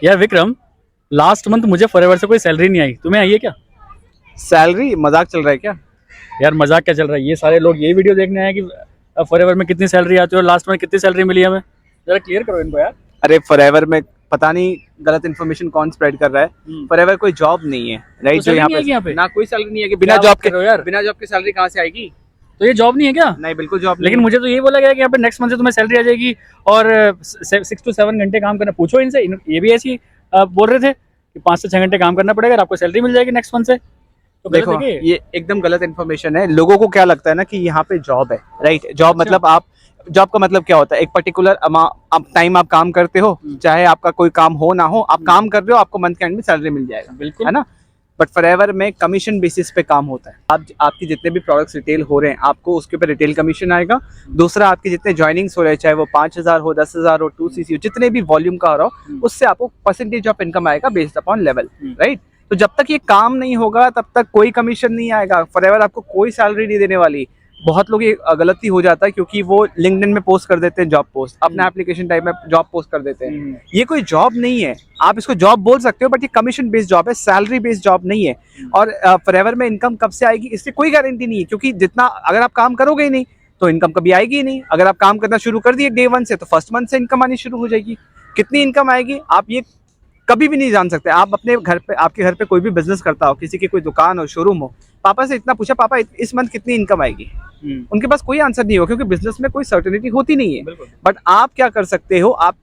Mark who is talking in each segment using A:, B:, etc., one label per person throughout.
A: यार Vikram, last month मुझे forever से कोई सैलरी नहीं आई, तुम्हें आई है क्या?
B: सैलरी मजाक चल रहा है क्या?
A: यार मजाक क्या चल रहा है, ये सारे लोग ये वीडियो देखने आए कि फॉरएवर में कितनी सैलरी आती है और लास्ट मंथ कितनी सैलरी मिली हमें। जरा क्लियर करो इनको यार।
B: अरे फॉरएवर में पता नहीं गलत इन्फॉर्मेशन कौन स्प्रेड कर रहा है। फॉरएवर कोई जॉब नहीं है, राइट?
A: तो
B: जो यहाँ
A: salary नहीं है यहाँ पे?
B: ना कोई सैलरी नहीं है कि बिना
A: क्या
B: जॉब
A: बात कर रहे हो यार?
B: बिना जॉब की सैलरी कहाँ से आएगी?
A: तो ये जॉब नहीं है क्या?
B: नहीं, बिल्कुल जॉब
A: लेकिन
B: नहीं।
A: मुझे तो ये बोला गया कि यहाँ पे नेक्स्ट मंथ से तुम्हें सैलरी आ जाएगी और 6 to 7 घंटे काम करना। पूछो इनसे, ये भी ऐसी बोल रहे थे कि 5 से 6 घंटे काम करना पड़ेगा और आपको सैलरी मिल जाएगी नेक्स्ट मंथ से। तो गलत
B: देखो,
A: है क्या ये?
B: ये एकदम गलत इन्फॉर्मेशन है। लोगों को क्या लगता है ना कि यहाँ पे जॉब है, राइट? जॉब
A: अच्छा।
B: मतलब आप जॉब का मतलब क्या होता है? एक पर्टिकुलर टाइम आप काम करते हो, चाहे आपका कोई काम हो ना हो, आप काम कर रहे हो, आपको मंथ के एंड में सैलरी मिल जाएगा,
A: बिल्कुल
B: है ना? बट फॉरएवर में कमीशन बेसिस पे काम होता है। आपकी जितने भी प्रोडक्ट्स रिटेल हो रहे हैं, आपको उसके ऊपर रिटेल कमीशन आएगा। दूसरा, आपके जितने ज्वाइनिंग्स हो रहे हैं, चाहे वो 5,000 हो, 10,000 हो, 2cc हो, जितने भी वॉल्यूम का हो रहा हो, उससे आपको परसेंटेज ऑफ इनकम आएगा बेस्ड अपॉन लेवल, राइट? तो जब तक ये काम नहीं होगा तब तक कोई कमीशन नहीं आएगा। फॉरएवर आपको कोई सैलरी नहीं देने वाली। बहुत लोग ये गलती हो जाता है क्योंकि वो लिंक्डइन में पोस्ट कर देते हैं जॉब पोस्ट, अपना एप्लीकेशन टाइप में जॉब पोस्ट कर देते हैं। ये कोई जॉब नहीं है। आप इसको जॉब बोल सकते हो बट ये कमीशन बेस्ड जॉब है, सैलरी बेस्ड जॉब नहीं है। और फॉरएवर में इनकम कब से आएगी इससे कोई गारंटी नहीं है, क्योंकि जितना अगर आप काम करोगे ही नहीं तो इनकम कभी आएगी ही नहीं। अगर आप काम करना शुरू कर दिए डे 1 से तो फर्स्ट मंथ से इनकम आनी शुरू हो जाएगी। कितनी इनकम आएगी आप ये कभी भी नहीं जान सकते। आप अपने घर पे, आपके घर पे कोई भी बिजनेस करता हो, किसी की कोई दुकान हो, शोरूम हो, पापा से इतना पूछा, पापा इस मंथ कितनी इनकम आएगी? उनके पास कोई आंसर नहीं हो, क्योंकि बिजनेस में कोई सर्टेनिटी होती नहीं है। बट आप क्या कर सकते हो? आप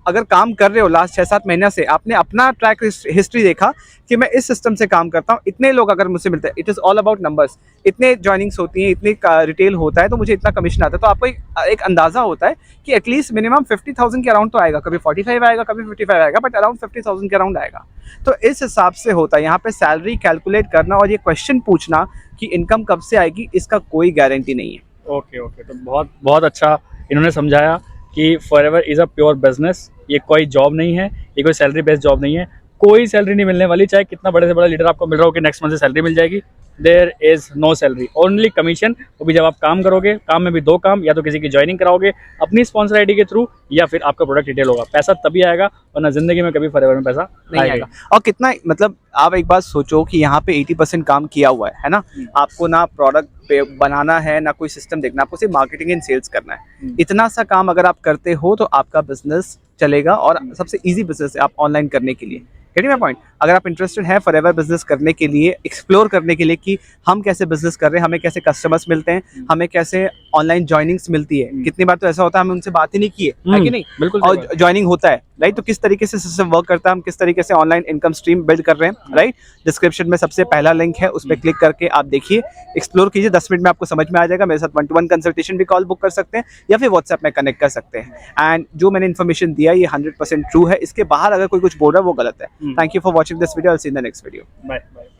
B: अगर काम कर रहे हो लास्ट 6-7 महीने से, आपने अपना ट्रैक हिस्ट्री देखा कि मैं इस सिस्टम से काम करता हूँ, इतने लोग अगर मुझसे मिलते हैं, it is all about numbers, इतने ज्वाइनिंग्स होती हैं, इतनी रिटेल होता है, तो मुझे इतना कमीशन आता है। तो आपको एक अंदाजा होता है कि एटलीस्ट मिनिमम 50,000 के अराउंड तो आएगा। कभी 45 आएगा, कभी 55 आएगा, बट अराउंड 50,000 के अराउंड आएगा। तो इस हिसाब से होता है। यहाँ पे सैलरी कैलकुलेट करना और ये क्वेश्चन पूछना कि इनकम कब से आएगी, इसका कोई गारंटी नहीं है।
A: ओके ओके, तो बहुत बहुत अच्छा इन्होंने समझाया कि forever is a pure business. ये कोई जॉब नहीं है, ये कोई सैलरी बेस्ड जॉब नहीं है। कोई सैलरी नहीं मिलने वाली, चाहे कितना बड़े से बड़ा लीडर आपको मिल रहा हो कि नेक्स्ट मंथ से सैलरी मिल जाएगी। There is no salary, only commission. वो भी जब आप काम करोगे, काम में भी 2 काम, या तो किसी की ज्वाइनिंग कराओगे अपनी स्पॉन्सर आईडी के थ्रू, या फिर आपका प्रोडक्ट रिटेल होगा। पैसा तभी आएगा, वरना जिंदगी में कभी फॉरएवर में पैसा
B: नहीं आएगा। और कितना, मतलब आप एक बात सोचो कि यहाँ पे 80% काम किया हुआ है ना? आपको ना प्रोडक्ट पे बनाना है, ना कोई सिस्टम देखना, आपको सिर्फ मार्केटिंग एंड सेल्स करना है। इतना सा काम अगर आप करते हो तो आपका बिजनेस चलेगा, और सबसे इजी बिजनेस है आप ऑनलाइन करने के लिए। Getting my point? अगर आप इंटरेस्टेड हैं फॉरएवर बिजनेस करने के लिए, एक्सप्लोर करने के लिए कि हम कैसे बिजनेस कर रहे हैं, हमें कैसे कस्टमर्स मिलते हैं, हमें कैसे ऑनलाइन ज्वाइनिंग्स मिलती है। कितनी बार तो ऐसा होता है हमें उनसे बात ही नहीं की है कि नहीं?
A: बिल्कुल।
B: और ज्वाइनिंग होता है, राइट? तो किस तरीके से सिस्टम वर्क करता है, हम किस तरीके से ऑनलाइन इनकम स्ट्रीम बिल्ड कर रहे हैं, राइट? डिस्क्रिप्शन में सबसे पहला लिंक है, उस पर क्लिक करके आप देखिए, एक्सप्लोर कीजिए। 10 मिनट में आपको समझ में आ जाएगा। मेरे साथ 1-to-1 कंसल्टेशन भी कॉल बुक कर सकते हैं, या फिर व्हाट्सएप में कनेक्ट कर सकते हैं। एंड जो मैंने इन्फॉर्मेशन दिया ये 100% ट्रू है। इसके बाहर अगर कोई कुछ बोल रहा है वो गलत है। Thank you for watching this video. I will see in the next video.
A: Bye bye.